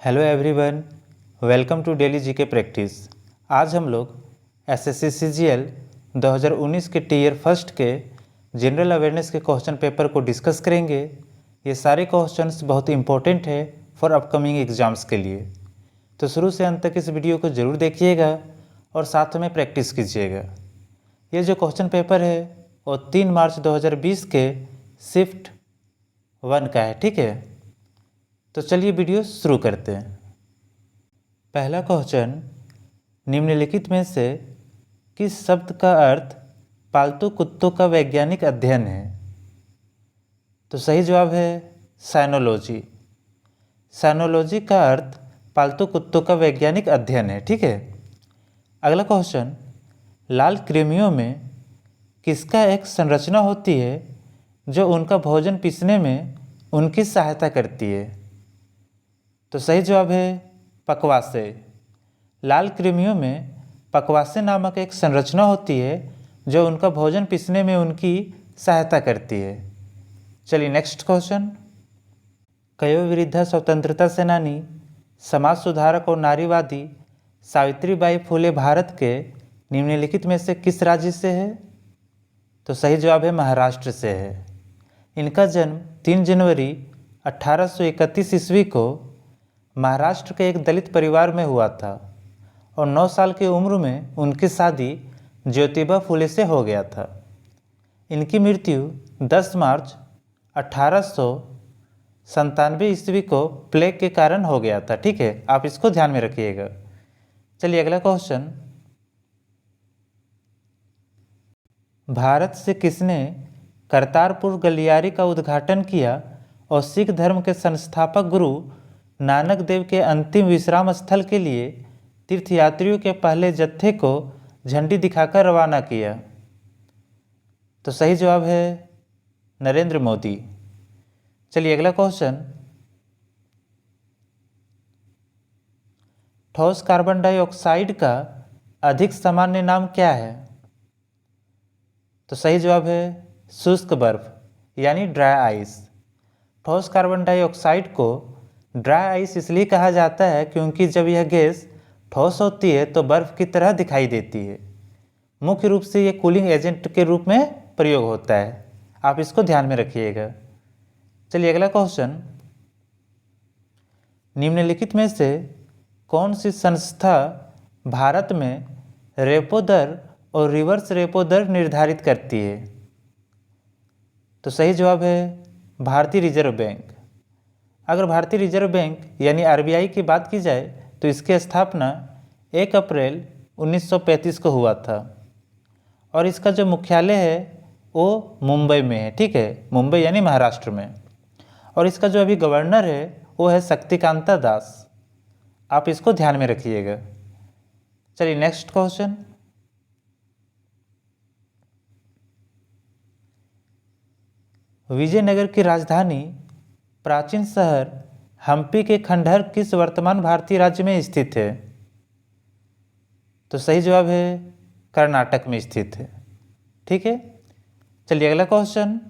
Hello everyone, welcome to daily GK practice. आज हम लोग एसएससी सीजीएल 2019 के टीयर फर्स्ट के जनरल अवेयरनेस के क्वेश्चन पेपर को डिस्कस करेंगे। ये सारे क्वेश्चंस बहुत इंपॉर्टेंट है फॉर अपकमिंग एग्ज़ाम्स के लिए, तो शुरू से अंत तक इस वीडियो को ज़रूर देखिएगा और साथ में प्रैक्टिस कीजिएगा। ये जो क्वेश्चन पेपर है वो 3 मार्च 2020 के शिफ्ट 1 का है, ठीक है। तो चलिए वीडियो शुरू करते हैं। पहला क्वेश्चन, निम्नलिखित में से किस शब्द का अर्थ पालतू कुत्तों का वैज्ञानिक अध्ययन है? तो सही जवाब है साइनोलॉजी। साइनोलॉजी का अर्थ पालतू कुत्तों का वैज्ञानिक अध्ययन है, ठीक है। अगला क्वेश्चन, लाल कृमियों में किसका एक संरचना होती है जो उनका भोजन पीसने में उनकी सहायता करती है? तो सही जवाब है पकवासे। लाल कृमियों में पकवासे नामक एक संरचना होती है जो उनका भोजन पीसने में उनकी सहायता करती है। चलिए नेक्स्ट क्वेश्चन, वयोवृद्धा स्वतंत्रता सेनानी, समाज सुधारक और नारीवादी सावित्रीबाई फुले भारत के निम्नलिखित में से किस राज्य से है? तो सही जवाब है महाराष्ट्र से है। इनका जन्म 3 जनवरी 1831 ईस्वी को महाराष्ट्र के एक दलित परिवार में हुआ था और 9 साल की उम्र में उनकी शादी ज्योतिबा फुले से हो गया था। इनकी मृत्यु 10 मार्च 1897 ईस्वी को प्लेग के कारण हो गया था, ठीक है। आप इसको ध्यान में रखिएगा। चलिए अगला क्वेश्चन, भारत से किसने करतारपुर गलियारे का उद्घाटन किया और सिख धर्म के संस्थापक गुरु नानक देव के अंतिम विश्राम स्थल के लिए तीर्थयात्रियों के पहले जत्थे को झंडी दिखाकर रवाना किया? तो सही जवाब है नरेंद्र मोदी। चलिए अगला क्वेश्चन, ठोस कार्बन डाइऑक्साइड का अधिक सामान्य नाम क्या है? तो सही जवाब है शुष्क बर्फ यानी ड्राई आइस। ठोस कार्बन डाइऑक्साइड को ड्राई आइस इसलिए कहा जाता है क्योंकि जब यह गैस ठोस होती है तो बर्फ़ की तरह दिखाई देती है। मुख्य रूप से ये कूलिंग एजेंट के रूप में प्रयोग होता है, आप इसको ध्यान में रखिएगा। चलिए अगला क्वेश्चन, निम्नलिखित में से कौन सी संस्था भारत में रेपो दर और रिवर्स रेपो दर निर्धारित करती है? तो सही जवाब है भारतीय रिजर्व बैंक। अगर भारतीय रिजर्व बैंक यानी आरबीआई की बात की जाए तो इसकी स्थापना 1 अप्रैल 1935 को हुआ था और इसका जो मुख्यालय है वो मुंबई में है, ठीक है। मुंबई यानी महाराष्ट्र में। और इसका जो अभी गवर्नर है वो है शक्तिकांता दास। आप इसको ध्यान में रखिएगा। चलिए नेक्स्ट क्वेश्चन, विजयनगर की राजधानी प्राचीन शहर हम्पी के खंडहर किस वर्तमान भारतीय राज्य में स्थित है? तो सही जवाब है कर्नाटक में स्थित है, ठीक है। चलिए अगला क्वेश्चन,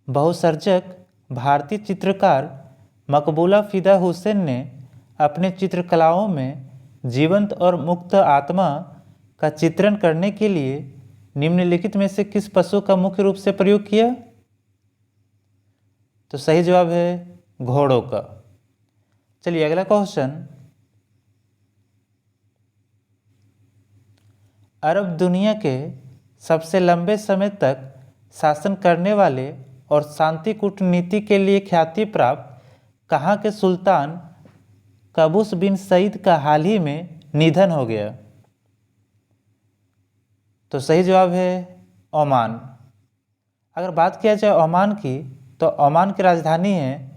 बहुसर्जक भारतीय चित्रकार मकबूला फिदा हुसैन ने अपने चित्रकलाओं में जीवंत और मुक्त आत्मा का चित्रण करने के लिए निम्नलिखित में से किस पशु का मुख्य रूप से प्रयोग किया? तो सही जवाब है घोड़ों का। चलिए अगला क्वेश्चन, अरब दुनिया के सबसे लंबे समय तक शासन करने वाले और शांति कूटनीति के लिए ख्याति प्राप्त कहाँ के सुल्तान कबूस बिन सईद का हाल ही में निधन हो गया? तो सही जवाब है ओमान। अगर बात किया जाए ओमान की तो ओमान की राजधानी है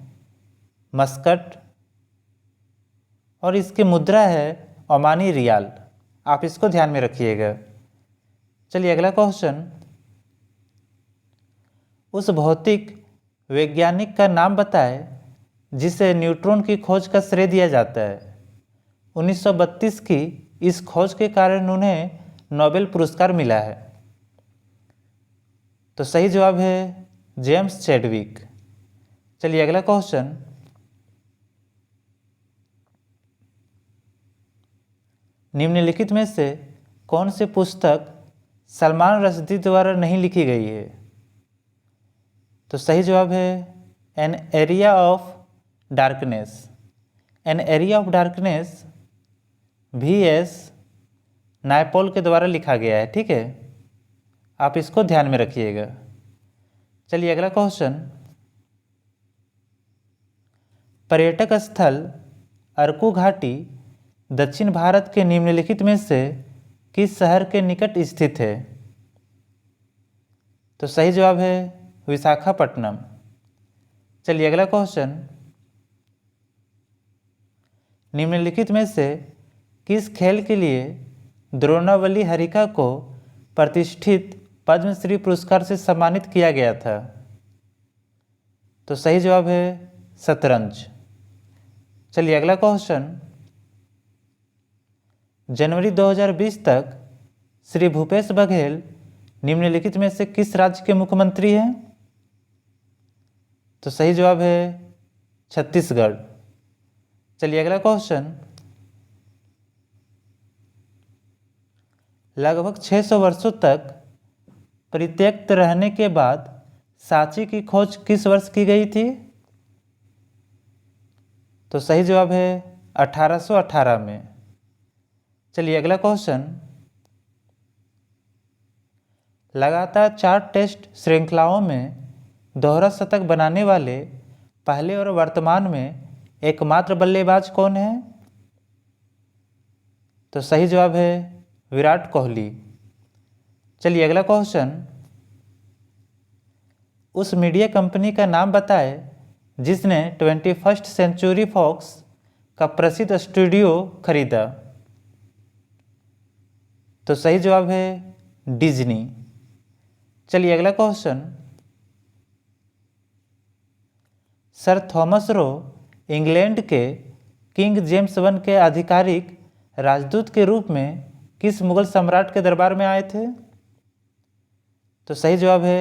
मस्कट और इसकी मुद्रा है ओमानी रियाल। आप इसको ध्यान में रखिएगा। चलिए अगला क्वेश्चन, उस भौतिक वैज्ञानिक का नाम बताएं जिसे न्यूट्रॉन की खोज का श्रेय दिया जाता है। 1932 की इस खोज के कारण उन्हें नोबेल पुरस्कार मिला है। तो सही जवाब है जेम्स चैडविक। चलिए अगला क्वेश्चन, निम्नलिखित में से कौन सी पुस्तक सलमान रश्दी द्वारा नहीं लिखी गई है? तो सही जवाब है an area of darkness. An area of darkness V.S. Naipaul के द्वारा लिखा गया है। ठीक है, आप इसको ध्यान में रखिएगा। चलिए अगला क्वेश्चन, पर्यटक स्थल अरकू घाटी दक्षिण भारत के निम्नलिखित में से किस शहर के निकट स्थित है? तो सही जवाब है विशाखापट्टनम। चलिए अगला क्वेश्चन, निम्नलिखित में से किस खेल के लिए द्रोणावली हरिका को प्रतिष्ठित पद्मश्री पुरस्कार से सम्मानित किया गया था? तो सही जवाब है शतरंज। चलिए अगला क्वेश्चन, जनवरी 2020 तक श्री भूपेश बघेल निम्नलिखित में से किस राज्य के मुख्यमंत्री हैं? तो सही जवाब है छत्तीसगढ़। चलिए अगला क्वेश्चन, लगभग 600 वर्षों तक परित्यक्त रहने के बाद सांची की खोज किस वर्ष की गई थी? तो सही जवाब है 1818 में। चलिए अगला क्वेश्चन, लगातार 4 टेस्ट श्रृंखलाओं में दोहरा शतक बनाने वाले पहले और वर्तमान में एकमात्र बल्लेबाज कौन है? तो सही जवाब है विराट कोहली। चलिए अगला क्वेश्चन, उस मीडिया कंपनी का नाम बताएं जिसने 21st सेंचुरी फॉक्स का प्रसिद्ध स्टूडियो खरीदा। तो सही जवाब है डिज्नी। चलिए अगला question, sir Thomas Roe England के किंग जेम्स वन के आधिकारिक राजदूत के रूप में किस मुगल सम्राट के दरबार में आए थे? तो सही जवाब है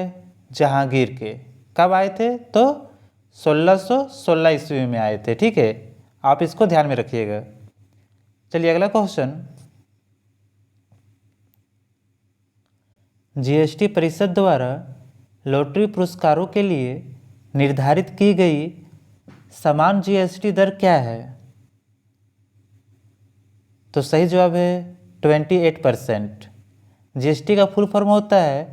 जहांगीर के। कब आए थे? तो 1616 ईस्वी में आए थे। ठीक है, आप इसको ध्यान में रखिएगा। चलिए अगला क्वेश्चन, जीएसटी परिषद द्वारा लॉटरी पुरस्कारों के लिए निर्धारित की गई समान जीएसटी दर क्या है? तो सही जवाब है 28%। जीएसटी का फुल फॉर्म होता है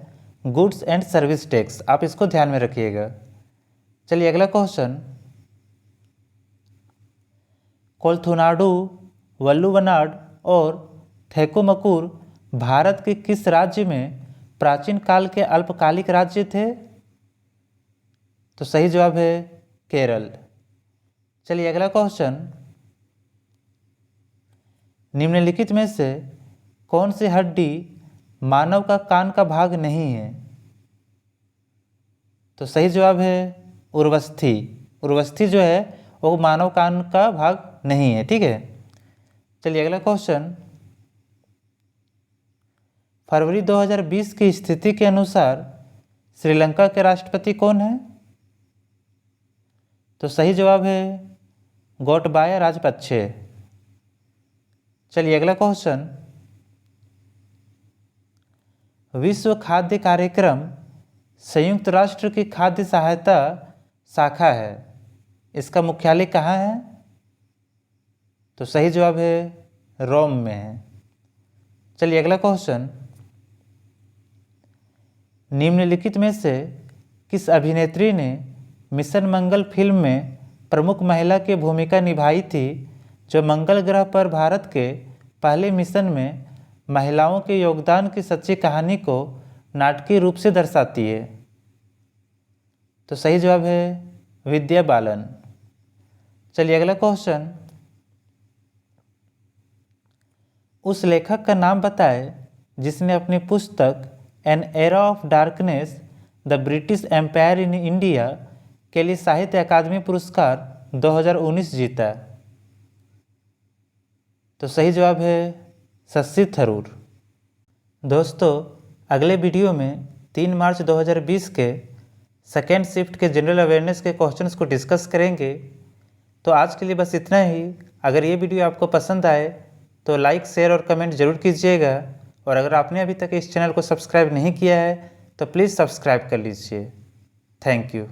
गुड्स एंड सर्विस टैक्स। आप इसको ध्यान में रखिएगा। चलिए अगला क्वेश्चन, कोलथुनाडु, वल्लुवनाड और थेकुमकुर भारत के किस राज्य में प्राचीन काल के अल्पकालिक राज्य थे? तो सही जवाब है केरल। चलिए अगला क्वेश्चन, निम्नलिखित में से कौन सी हड्डी मानव का कान का भाग नहीं है? तो सही जवाब है उर्वस्थी। उर्वस्थी जो है वो मानव कान का भाग नहीं है। ठीक है, चलिए अगला क्वेश्चन, फरवरी 2020 की स्थिति के अनुसार श्रीलंका के राष्ट्रपति कौन है? तो सही जवाब है गोटबाया राजपक्षे। चलिए अगला क्वेश्चन, विश्व खाद्य कार्यक्रम संयुक्त राष्ट्र की खाद्य सहायता शाखा है, इसका मुख्यालय कहाँ है? तो सही जवाब है रोम में है। चलिए अगला क्वेश्चन, निम्नलिखित में से किस अभिनेत्री ने मिशन मंगल फिल्म में प्रमुख महिला की भूमिका निभाई थी जो मंगल ग्रह पर भारत के पहले मिशन में महिलाओं के योगदान की सच्ची कहानी को नाटकीय रूप से दर्शाती है? तो सही जवाब है विद्या बालन। चलिए अगला क्वेश्चन, उस लेखक का नाम बताएं जिसने अपनी पुस्तक an era of darkness the British empire in India के लिए साहित्य अकादमी पुरस्कार 2019 जीता। तो सही जवाब है शशि थरूर। दोस्तों, अगले वीडियो में 3 मार्च 2020 के सेकेंड शिफ्ट के जनरल अवेयरनेस के क्वेश्चंस को डिस्कस करेंगे। तो आज के लिए बस इतना ही। अगर ये वीडियो आपको पसंद आए तो लाइक, शेयर और कमेंट ज़रूर कीजिएगा। और अगर आपने अभी तक इस चैनल को सब्सक्राइब नहीं किया है तो प्लीज़ सब्सक्राइब कर लीजिए। Thank you.